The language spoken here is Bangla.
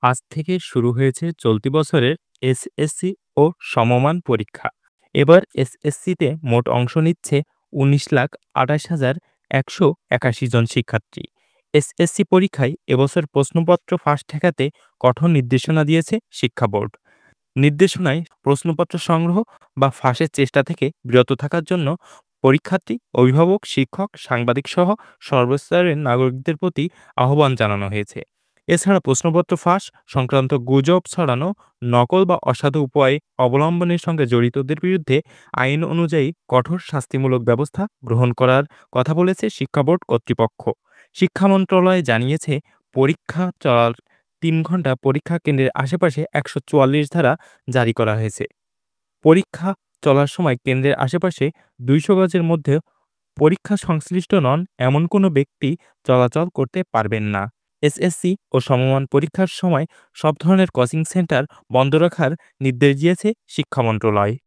আজ থেকে শুরু হয়েছে চলতি বছরের এসএসসি ও সমমান পরীক্ষা। এবার এসএসসিতে মোট অংশ নিচ্ছে ১৯,২৮,১৮১ জন শিক্ষার্থী। এসএসসি পরীক্ষায় এবছর প্রশ্নপত্র ফাঁস ঠেকাতে কঠোর নির্দেশনা দিয়েছে শিক্ষা বোর্ড। নির্দেশনায় প্রশ্নপত্র সংগ্রহ বা ফাঁসের চেষ্টা থেকে বিরত থাকার জন্য পরীক্ষার্থী, অভিভাবক, শিক্ষক, সাংবাদিকসহ সর্বস্তরের নাগরিকদের প্রতি আহ্বান জানানো হয়েছে। এছাড়া প্রশ্নপত্র ফাঁস সংক্রান্ত গুজব ছড়ানো, নকল বা অসাধু উপায় অবলম্বনের সঙ্গে জড়িতদের বিরুদ্ধে আইন অনুযায়ী কঠোর শাস্তিমূলক ব্যবস্থা গ্রহণ করার কথা বলেছে শিক্ষা বোর্ড কর্তৃপক্ষ। শিক্ষা মন্ত্রণালয় জানিয়েছে, পরীক্ষা চলার ৩ ঘণ্টা পরীক্ষা কেন্দ্রের আশেপাশে ১৪৪ ধারা জারি করা হয়েছে। পরীক্ষা চলার সময় কেন্দ্রের আশেপাশে ২০০ গজের মধ্যে পরীক্ষা সংশ্লিষ্ট নন এমন কোনো ব্যক্তি চলাচল করতে পারবেন না। এসএসসি ও সমমান পরীক্ষার সময় সব ধরনের কোচিং সেন্টার বন্ধ রাখার নির্দেশ দিয়েছে শিক্ষা মন্ত্রণালয়।